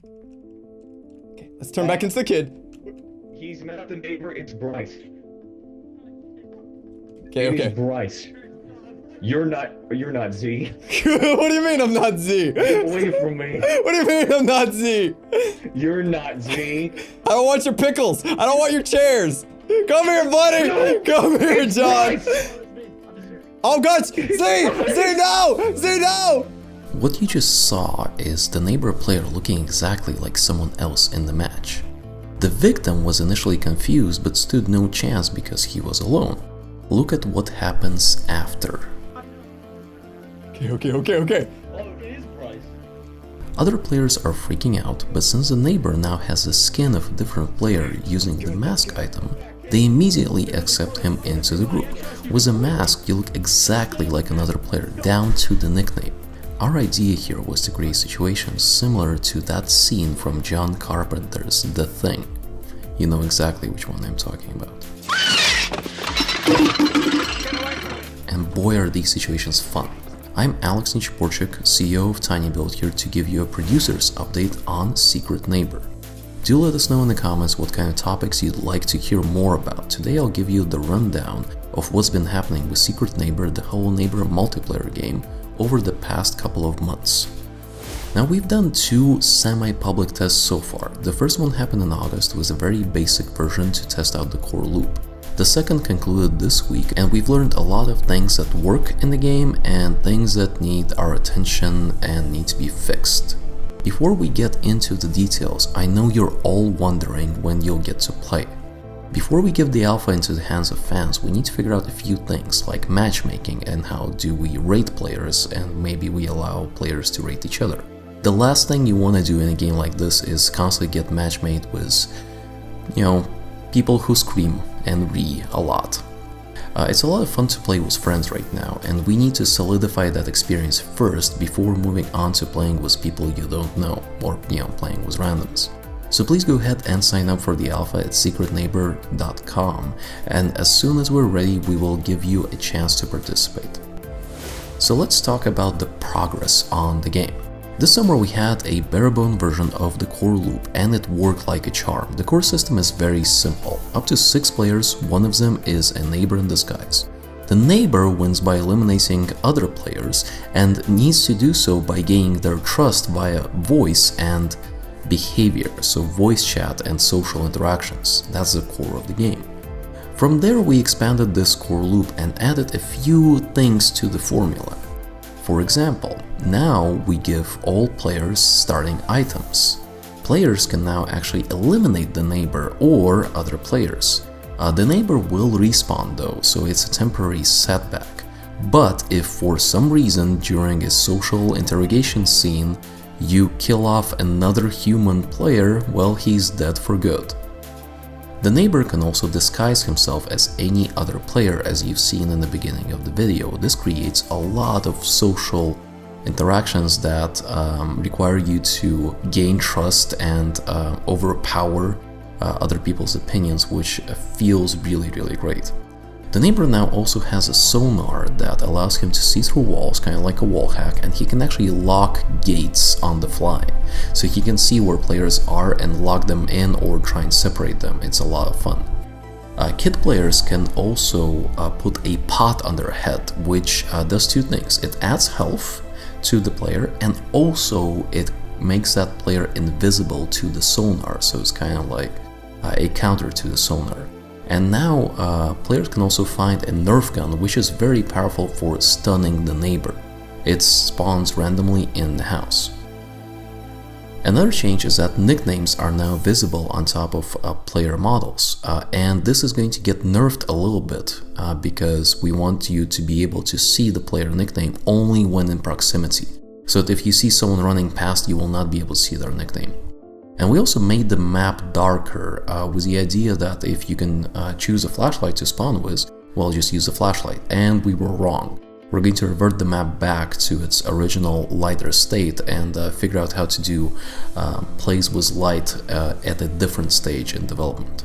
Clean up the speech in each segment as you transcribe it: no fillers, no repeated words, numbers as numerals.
Okay, let's turn back into the kid. He's not the neighbor, it's Bryce. Okay, It is okay. Bryce. You're not Z. What do you mean I'm not Z? Get away from me. What do you mean I'm not Z? You're not Z. I don't want your pickles. I don't want your chairs. Come here, buddy. No, Come here, it's John. Bryce. Oh, God. Z! Z, no! Z, no! What you just saw is the neighbor player looking exactly like someone else in the match. The victim was initially confused but stood no chance because he was alone. Look at what happens after. Okay. Oh, it is Bryce. Other players are freaking out, but since the neighbor now has the skin of a different player using the mask item, they immediately accept him into the group. With a mask, you look exactly like another player, down to the nickname. Our idea here was to create situations similar to that scene from John Carpenter's The Thing. You know exactly which one I'm talking about. And boy are these situations fun. I'm Alex Nichiporchik, CEO of TinyBuild, here to give you a producer's update on Secret Neighbor. Do let us know in the comments what kind of topics you'd like to hear more about. Today I'll give you the rundown of what's been happening with Secret Neighbor, the Hello Neighbor multiplayer game, over the past couple of months. Now, we've done 2 semi-public tests so far. The first one happened in August with a very basic version to test out the core loop. The second concluded this week, and we've learned a lot of things that work in the game and things that need our attention and need to be fixed. Before we get into the details, I know you're all wondering when you'll get to play. Before we give the alpha into the hands of fans, we need to figure out a few things like matchmaking and how do we rate players, and maybe we allow players to rate each other. The last thing you want to do in a game like this is constantly get matchmade with, people who scream and a lot. It's a lot of fun to play with friends right now, and we need to solidify that experience first before moving on to playing with people you don't know, or playing with randoms. So please go ahead and sign up for the alpha at secretneighbor.com, and as soon as we're ready, we will give you a chance to participate. So let's talk about the progress on the game. This summer we had a bare-bone version of the core loop, and it worked like a charm. The core system is very simple. Up to 6 players, one of them is a neighbor in disguise. The neighbor wins by eliminating other players and needs to do so by gaining their trust via voice and behavior, so voice chat and social interactions. That's the core of the game. From there we expanded this core loop and added a few things to the formula. For example, now we give all players starting items. Players can now actually eliminate the neighbor or other players. The neighbor will respawn though, so it's a temporary setback. But if for some reason during a social interrogation scene you kill off another human player, well, he's dead for good. The neighbor can also disguise himself as any other player, as you've seen in the beginning of the video. This creates a lot of social interactions that require you to gain trust and overpower other people's opinions, which feels really great. The neighbor now also has a sonar that allows him to see through walls, kind of like a wall hack, and he can actually lock gates on the fly. So he can see where players are and lock them in or try and separate them. It's a lot of fun. Kid players can also put a pot on their head, which does 2 things. It adds health to the player, and also it makes that player invisible to the sonar, so it's kind of like a counter to the sonar. And now players can also find a Nerf gun, which is very powerful for stunning the neighbor. It spawns randomly in the house. Another change is that nicknames are now visible on top of player models, and this is going to get nerfed a little bit because we want you to be able to see the player nickname only when in proximity. So that if you see someone running past, you will not be able to see their nickname. And we also made the map darker with the idea that if you can choose a flashlight to spawn with, well, just use a flashlight. And we were wrong. We're going to revert the map back to its original lighter state and figure out how to do plays with light at a different stage in development.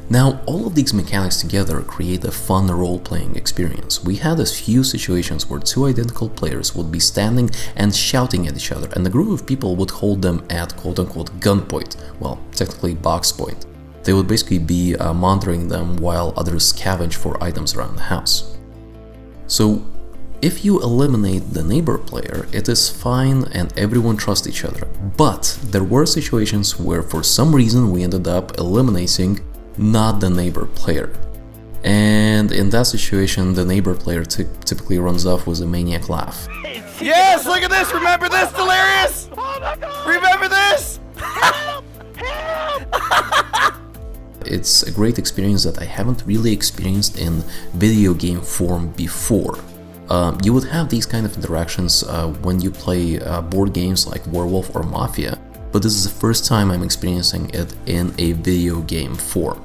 Now, all of these mechanics together create a fun role-playing experience. We had a few situations where two identical players would be standing and shouting at each other, and a group of people would hold them at quote-unquote gunpoint, well, technically box point. They would basically be monitoring them while others scavenge for items around the house. So, if you eliminate the neighbor player, it is fine and everyone trusts each other. But there were situations where for some reason we ended up eliminating not the neighbor player. And in that situation, the neighbor player typically runs off with a maniac laugh. Yes, look at this! Remember this, Delirious? Oh my God! Remember this? Help! Help! It's a great experience that I haven't really experienced in video game form before. You would have these kind of interactions when you play board games like Werewolf or Mafia, but this is the first time I'm experiencing it in a video game form.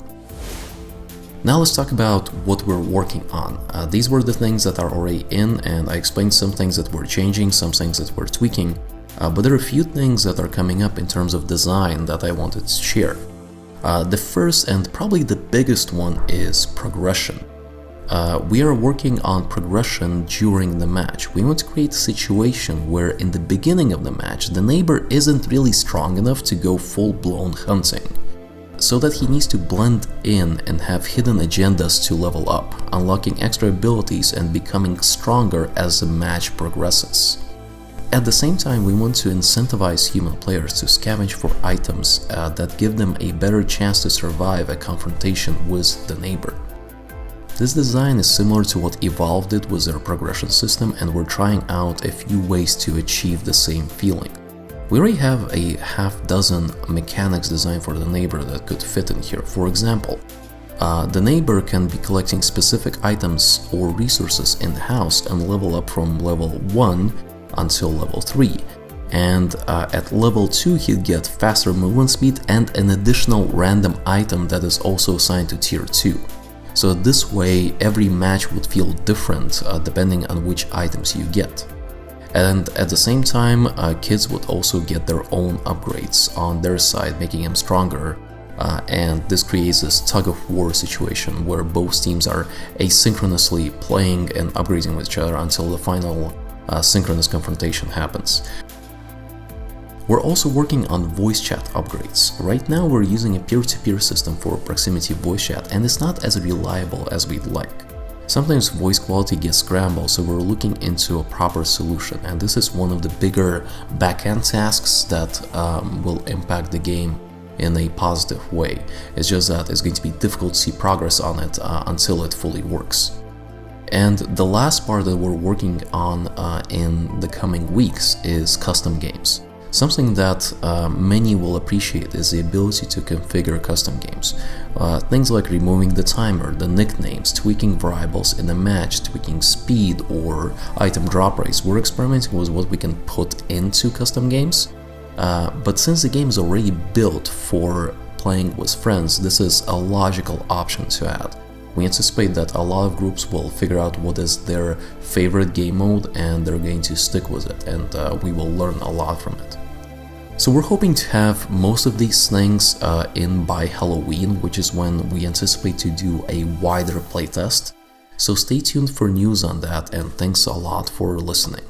Now let's talk about what we're working on. These were the things that are already in, and I explained some things that we're changing, some things that we're tweaking, but there are a few things that are coming up in terms of design that I wanted to share. The first and probably the biggest one is progression. We are working on progression during the match. We want to create a situation where in the beginning of the match, the neighbor isn't really strong enough to go full-blown hunting, so that he needs to blend in and have hidden agendas to level up, unlocking extra abilities and becoming stronger as the match progresses. At the same time, we want to incentivize human players to scavenge for items that give them a better chance to survive a confrontation with the neighbor. This design is similar to what Evolve did with their progression system, and we're trying out a few ways to achieve the same feeling. We already have a half-dozen mechanics designed for the neighbor that could fit in here. For example, the neighbor can be collecting specific items or resources in the house and level up from level 1 until level 3. And at level 2 he'd get faster movement speed and an additional random item that is also assigned to tier 2. So this way every match would feel different depending on which items you get. And at the same time, kids would also get their own upgrades on their side, making them stronger, and this creates this tug-of-war situation where both teams are asynchronously playing and upgrading with each other until the final synchronous confrontation happens. We're also working on voice chat upgrades. Right now we're using a peer-to-peer system for proximity voice chat, and it's not as reliable as we'd like. Sometimes voice quality gets scrambled, so we're looking into a proper solution, and this is one of the bigger back-end tasks that will impact the game in a positive way. It's just that it's going to be difficult to see progress on it until it fully works. And the last part that we're working on in the coming weeks is custom games. Something that many will appreciate is the ability to configure custom games. Things like removing the timer, the nicknames, tweaking variables in a match, tweaking speed or item drop rates. We're experimenting with what we can put into custom games, but since the game is already built for playing with friends, this is a logical option to add. We anticipate that a lot of groups will figure out what is their favorite game mode and they're going to stick with it, and we will learn a lot from it. So we're hoping to have most of these things in by Halloween, which is when we anticipate to do a wider playtest. So stay tuned for news on that, and thanks a lot for listening.